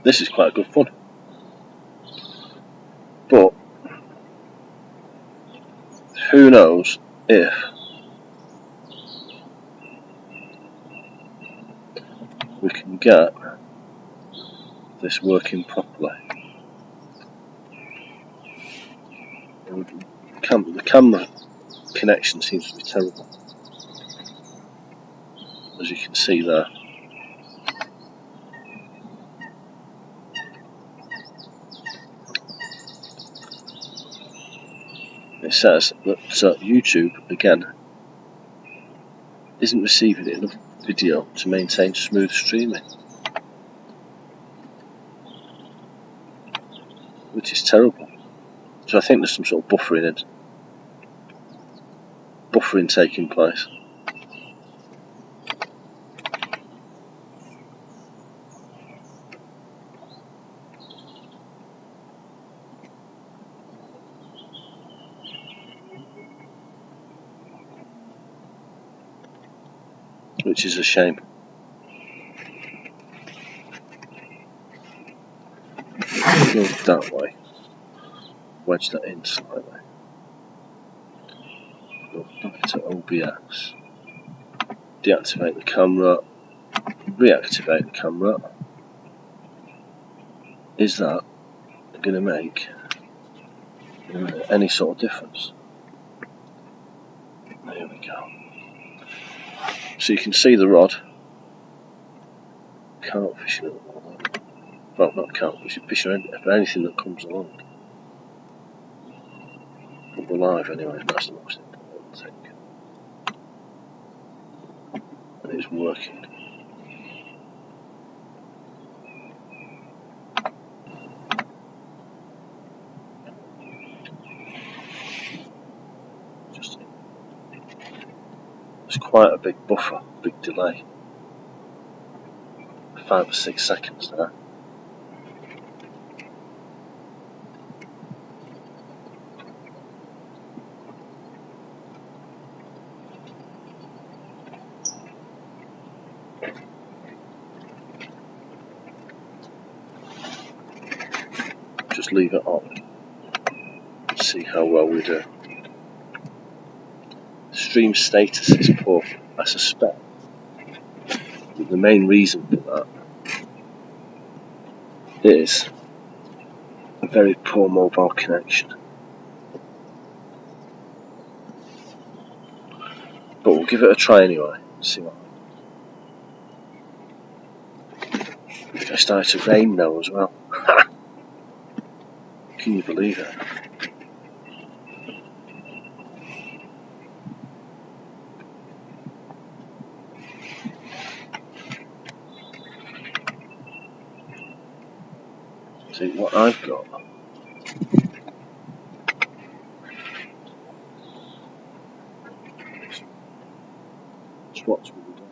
This is quite good fun. But who knows if we can get this working properly. The camera connection seems to be terrible, as you can see there. It says that YouTube, again, isn't receiving enough video to maintain smooth streaming, which is terrible. So I think there's some sort of buffering taking place. Which is a shame. Go that way. Wedge that in slightly. Go back to OBS. Deactivate the camera. Reactivate the camera. Is that going to make any sort of difference? There we go. So you can see the rod. Carp fishing at the moment. Well, not carp fishing, fishing for anything that comes along. But we're live anyway, that's the most important thing. And it's working. There's quite a big buffer, big delay. 5 or 6 seconds there. Just leave it on. See how well we do. Stream status is poor. I suspect that the main reason for that is a very poor mobile connection. But we'll give it a try anyway. See what happens. It started to rain now as well. Can you believe it? See what I've got. Just watch what we do.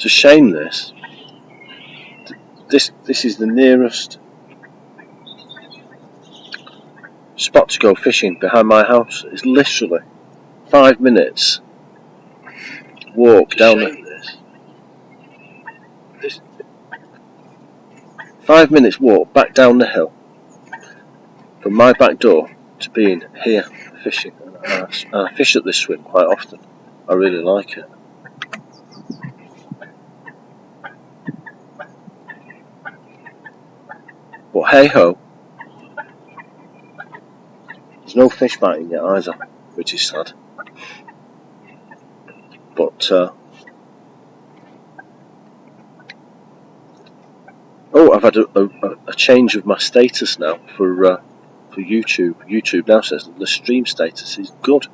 It's a shame this. This is the nearest spot to go fishing behind my house. It's literally 5 minutes walk down this 5 minutes walk back down the hill from my back door to being here fishing. And I fish at this swim quite often. I really like it. But hey ho, there's no fish biting yet either, which is sad. But I've had a change of my status now for YouTube. YouTube now says that the stream status is good,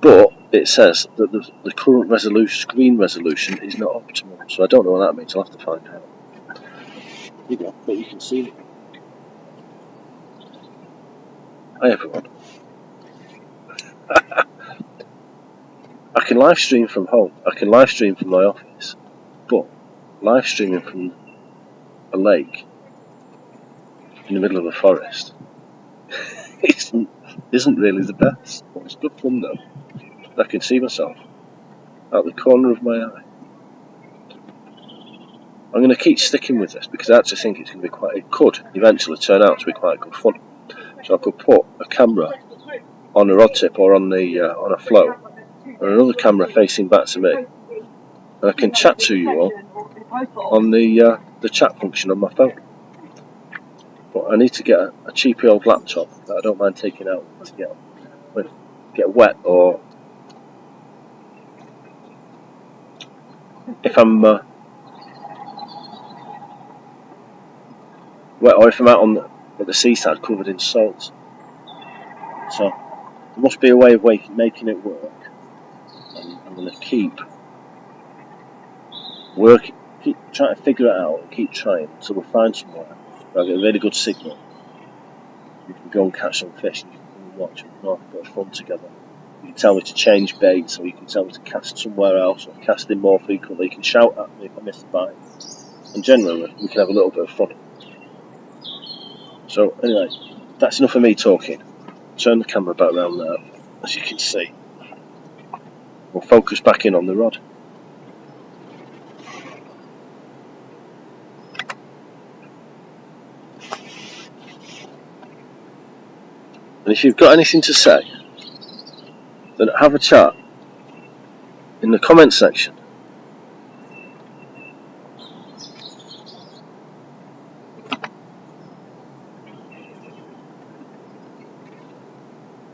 but it says that the current screen resolution is not optimal. So I don't know what that means. I'll have to find out. There you go, but you can see it. Hi everyone. I can live stream from home. I can live stream from my office, but live streaming from a lake in the middle of a forest isn't really the best. But it's good fun though. I can see myself out the corner of my eye. I'm going to keep sticking with this because I actually think it's going to be it could eventually turn out to be quite good fun. So I could put a camera on a rod tip or on a float, and another camera facing back to me, and I can chat to you all on the chat function on my phone. But I need to get a cheapy old laptop that I don't mind taking out to get wet, or if I'm wet, or if I'm out at the seaside covered in salt. So there must be a way of making it work. And I'm going to keep trying to figure it out and keep trying until we find somewhere where I get a really good signal. We can go and catch some fish and you can watch and have a bit of fun together. You can tell me to change baits, or you can tell me to cast somewhere else, or cast in more frequently. You can shout at me if I miss a bite. And generally, we can have a little bit of fun. So anyway, that's enough of me talking. Turn the camera back around there, as you can see. We'll focus back in on the rod. And if you've got anything to say, then have a chat in the comment section.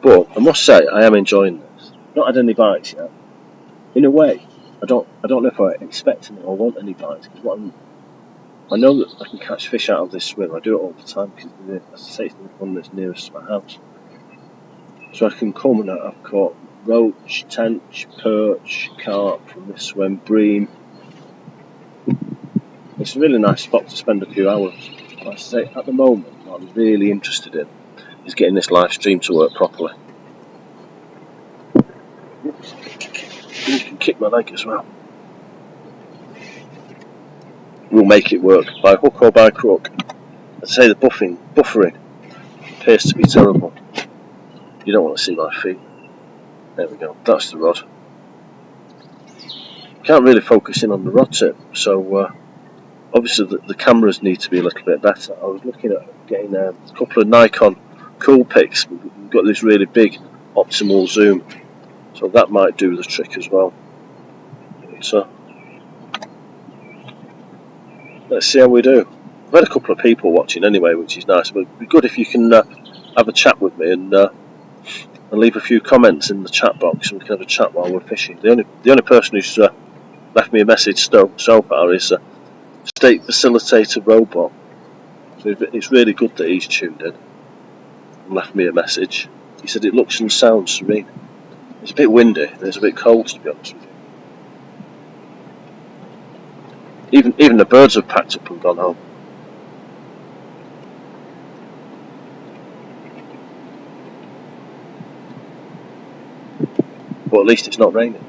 But I must say, I am enjoying this. Not had any bites yet. In a way, I don't know if I expect any or want any bites, because I know that I can catch fish out of this swim. I do it all the time because, as I say, it's the one that's nearest to my house. So I can come and I've caught roach, tench, perch, carp from this swim, bream. It's a really nice spot to spend a few hours. Like I say, at the moment, what I'm really interested in is getting this live stream to work properly. Oops. You can kick my leg as well. We'll make it work by hook or by crook. I'd say the buffering appears to be terrible. You don't want to see my feet. There we go, that's the rod. Can't really focus in on the rod tip, so obviously the cameras need to be a little bit better. I was looking at getting a couple of Nikon cool pics. We've got this really big optimal zoom, so that might do the trick as well. So let's see how we do. I've had a couple of people watching anyway, which is nice, but it'd be good if you can have a chat with me and leave a few comments in the chat box, and we can have a chat while we're fishing. The only person who's left me a message so far is State Facilitator Robot. So it's really good that he's tuned in and left me a message. He said it looks and sounds serene. It's a bit windy and it's a bit cold, to be honest with you. Even the birds have packed up and gone home. But at least it's not raining.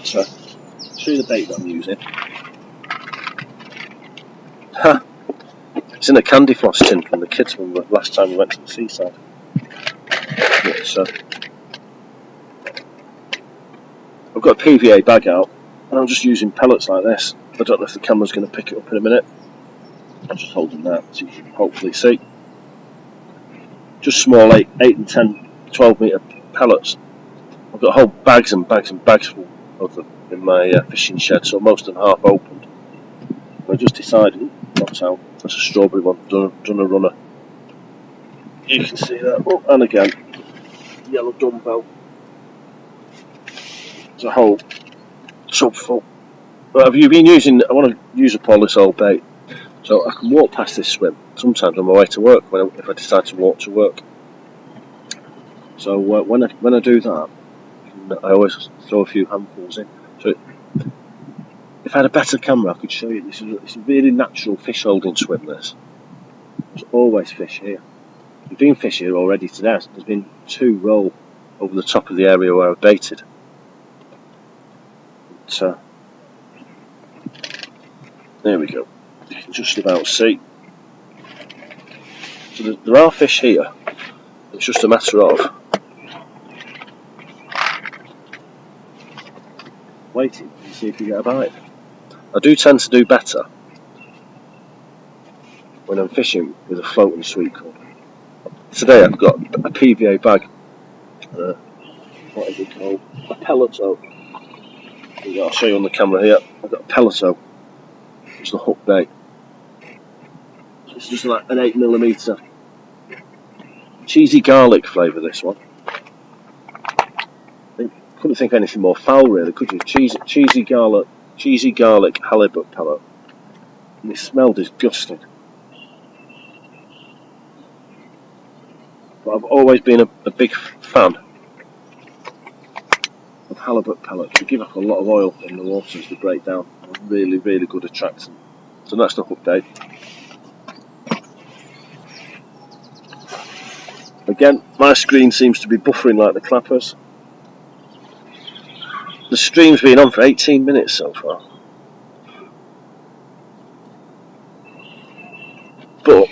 show you the bait that I'm using. Ha! It's in a candy floss tin from the kids from the last time we went to the seaside. So I've got a PVA bag out and I'm just using pellets like this. I don't know if the camera's going to pick it up in a minute. I'm just holding that so you can hopefully see. Just small 8 and 10, 12 metre pellets. I've got whole bags and bags and bags full of them in my fishing shed, so most of them half opened. And I just decided, not out, that's a strawberry one, done a runner. You can see that. Oh, and again, yellow dumbbell. It's a whole tub full. But have you been using? I want to use up all this old bait, so I can walk past this swim. Sometimes on my way to work, if I decide to walk to work. So when I do that, I always throw a few handfuls in. So if I had a better camera, I could show you. It's a really natural fish holding swim. There's always fish here. There's been fish here already today. There's been 2 roll over the top of the area where I've baited. But, there we go. You can just about see. So there are fish here. It's just a matter of waiting and see if you get a bite. I do tend to do better when I'm fishing with a floating sweet cod. Today I've got a PVA bag. What is it called? A pelleto. I'll show you on the camera here. I've got a pelleto. It's the hook bait. It's just like an 8mm. Cheesy garlic flavour, this one. Couldn't think of anything more foul, really, could you? Cheesy garlic halibut pellet. And it smelled disgusting. But I've always been a big fan of halibut pellets. They give up a lot of oil in the water as they break down. Really, really good attractant. So that's the hook bait. Again, my screen seems to be buffering like the clappers. The stream's been on for 18 minutes so far. But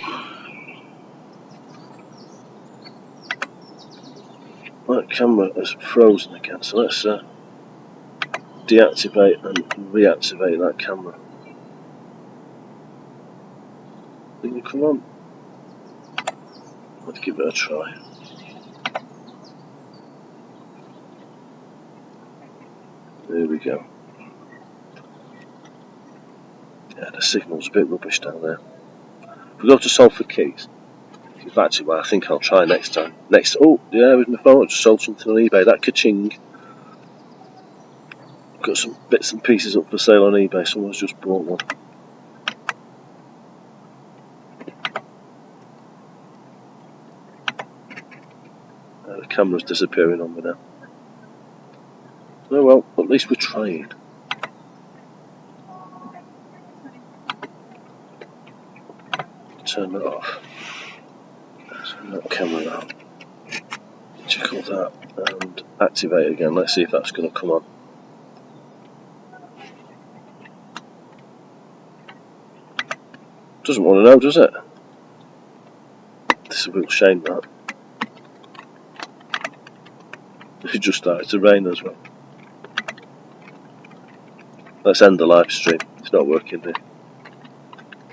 that camera is frozen again, so let's deactivate and reactivate that camera. Can you come on? Let's give it a try. There we go. Yeah, the signal's a bit rubbish down there. If we go to Salford Keys, it's actually what I think I'll try next time. Oh, yeah, with my phone, I just sold something on eBay. That ka-ching. Got some bits and pieces up for sale on eBay. Someone's just bought one. The camera's disappearing on me now. Oh well, at least we're trying. Turn that off. Turn that camera out. Tickle that and activate again. Let's see if that's going to come on. Doesn't want to know, does it? This is a real shame, that. It just started to rain as well. Let's end the live stream. It's not working here.